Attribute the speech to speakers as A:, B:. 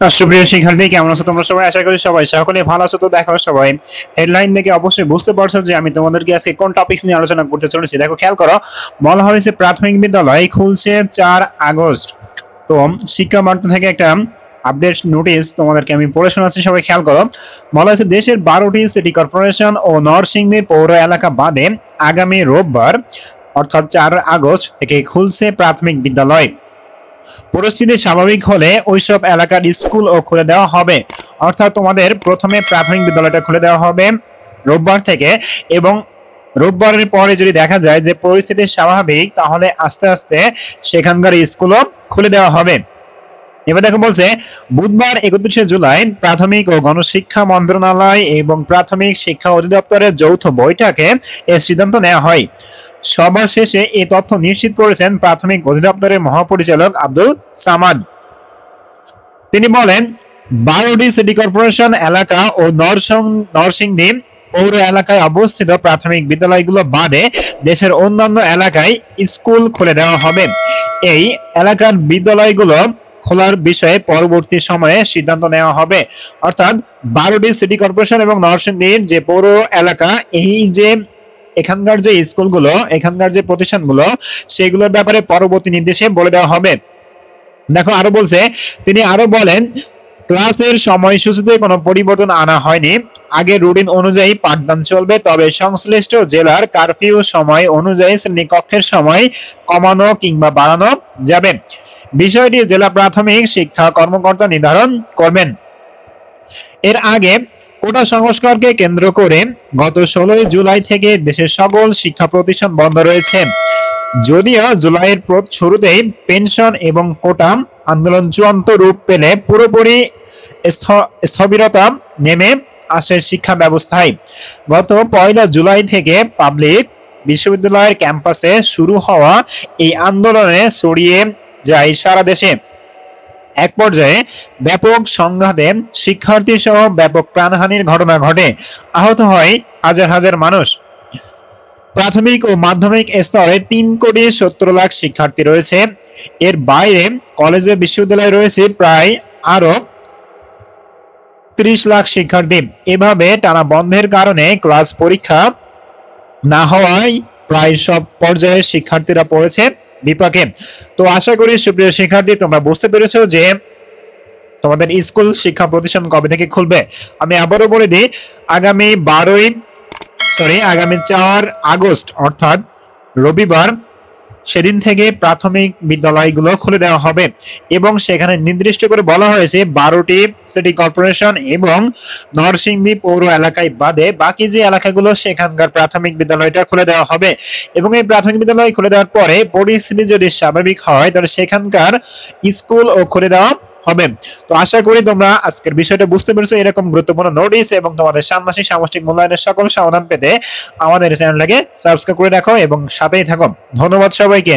A: সুপ্রিয় শিক্ষার্থী, কেমন আছো তোমরা সবাই? আশা করি সবাই সকলে ভালো আছো। তো দেখো, সবাই হেডলাইন দেখে অবশ্যই বুঝতে পারছো যে আমি তোমাদেরকে আজকে কোন টপিকস নিয়ে আলোচনা করতে চলেছি। দেখো, খেয়াল করো, বলা হয়েছে প্রাথমিক বিদ্যালয় খুলছে 4 আগস্ট। তো শিক্ষা বার্তা থেকে একটা আপডেট নোটিশ তোমাদেরকে আমি পড়ে শোনাচ্ছি, সবাই খেয়াল করো। বলা হয়েছে দেশের 12টি সিটি কর্পোরেশন ও নরসিংদী পৌর এলাকা বাদে আগামী রোববার অর্থাৎ 4 আগস্ট থেকে খুলছে প্রাথমিক বিদ্যালয়। পরিস্থিতি স্বাভাবিক হলে ওইসব এলাকার স্কুল ও খুলে দেওয়া হবে। অর্থাৎ তোমাদের প্রথমে প্রাথমিক বিদ্যালয়টা খুলে দেওয়া হবে রোববার থেকে, এবং রোববারের পরে যদি দেখা যায় যে পরিস্থিতি স্বাভাবিক, তাহলে আস্তে আস্তে সেখানকার স্কুলও খুলে দেওয়া হবে। এবার দেখো, বলছে বুধবার 31শে জুলাই প্রাথমিক ও গণশিক্ষা মন্ত্রণালয় এবং প্রাথমিক শিক্ষা অধিদপ্তরের যৌথ বৈঠকে এর সিদ্ধান্ত নেওয়া হয়। সভা শেষে এই তথ্য নিশ্চিত করেছেন প্রাথমিক অধিদপ্তরের মহাপরিচালক আব্দুল সামাদ। তিনি বলেন, 12টি সিটি কর্পোরেশন এলাকা ও নরসিংদী পৌর এলাকায় অবস্থিত প্রাথমিক বিদ্যালয়গুলো বাদে দেশের অন্যান্য এলাকায় স্কুল খুলে দেওয়া হবে। এই এলাকার বিদ্যালয়গুলো খোলার বিষয়ে পরবর্তী সময়ে সিদ্ধান্ত নেওয়া হবে। অর্থাৎ 12টি সিটি কর্পোরেশন এবং নরসিংদীর যে পৌর এলাকা, এই যে এখানকার যে স্কুলগুলো, এখানকার যে প্রতিষ্ঠানগুলো, সেগুলোর ব্যাপারে পরবর্তী নির্দেশে বলে দেওয়া হবে। দেখো, আরো বলছে, তিনি আরো বলেন, ক্লাসের সময়সূচিতে কোনো পরিবর্তন আনা হয়নি। আগে রুটিন অনুযায়ী পাঠদান চলবে, তবে সংশ্লিষ্ট জেলার কারফিউ সময় অনুযায়ী শ্রেণীকক্ষের সময় কমানো কিংবা বাড়ানো যাবে। বিষয়টি জেলা প্রাথমিক শিক্ষা কর্মকর্তা নির্ধারণ করবেন। এর আগে কোটা সংস্কারকে কেন্দ্র করে গত 16 জুলাই থেকে দেশের সকল শিক্ষা প্রতিষ্ঠান বন্ধ রয়েছে। যদিও জুলাইয়ের শুরুতেই পেনশন এবং কোটা আন্দোলন চূড়ান্ত রূপ পেলে পুরোপুরি স্থবিরতা নেমে আসে শিক্ষা ব্যবস্থায়। গত 1 জুলাই থেকে পাবলিক বিশ্ববিদ্যালয়ের ক্যাম্পাসে শুরু হওয়া এই আন্দোলনে ছড়িয়ে যায় সারা দেশে। এক পর্যায়ে ব্যাপক সংঘাতে শিক্ষার্থী সহ ব্যাপক প্রাণহানির ঘটনা ঘটে। আহত হয় হাজার হাজার মানুষ। প্রাথমিক ও মাধ্যমিক স্তরে 3,70,00,000 শিক্ষার্থী রয়েছে। এর বাইরে কলেজে বিশ্ববিদ্যালয়ে রয়েছে প্রায় আরো 30 লাখ শিক্ষার্থী। এভাবে টানা বন্ধের কারণে ক্লাস পরীক্ষা না হওয়ায় প্রায় সব পর্যায়ের শিক্ষার্থীরা পড়েছে বিপাকে। তো আশা করি সুপ্রিয় শিক্ষার্থী, তোমরা বুঝতে পেরেছো যে তোমাদের স্কুল শিক্ষা প্রতিষ্ঠান কবে থেকে খুলবে। আমি আবারও বলে দিই, আগামী 4 আগস্ট অর্থাৎ রবিবার, সেদিন থেকে প্রাথমিক বিদ্যালয়গুলো খুলে দেওয়া হবে, এবং সেখানে নির্দিষ্ট করে বলা হয়েছে 12টি সিটি কর্পোরেশন এবং নরসিংদী পৌর এলাকায় বাদে বাকি যে এলাকাগুলো, সেখানকার প্রাথমিক বিদ্যালয়টা খুলে দেওয়া হবে। এবং এই প্রাথমিক বিদ্যালয় খুলে দেওয়ার পরে পরিস্থিতি যদি স্বাভাবিক হয়, তাহলে সেখানকার স্কুল ও খুলে দেওয়া হবে। তো আশা করি তোমরা আজকের বিষয়টা বুঝতে পেরেছো। এরকম গুরুত্বপূর্ণ নোটিশ এবং তোমাদের ষান্মাসিক সামষ্টিক মূল্যায়নের সকল সমাধান পেতে আমাদের চ্যানেলটাকে সাবস্ক্রাইব করে রাখো এবং সাথেই থাকো। ধন্যবাদ সবাইকে।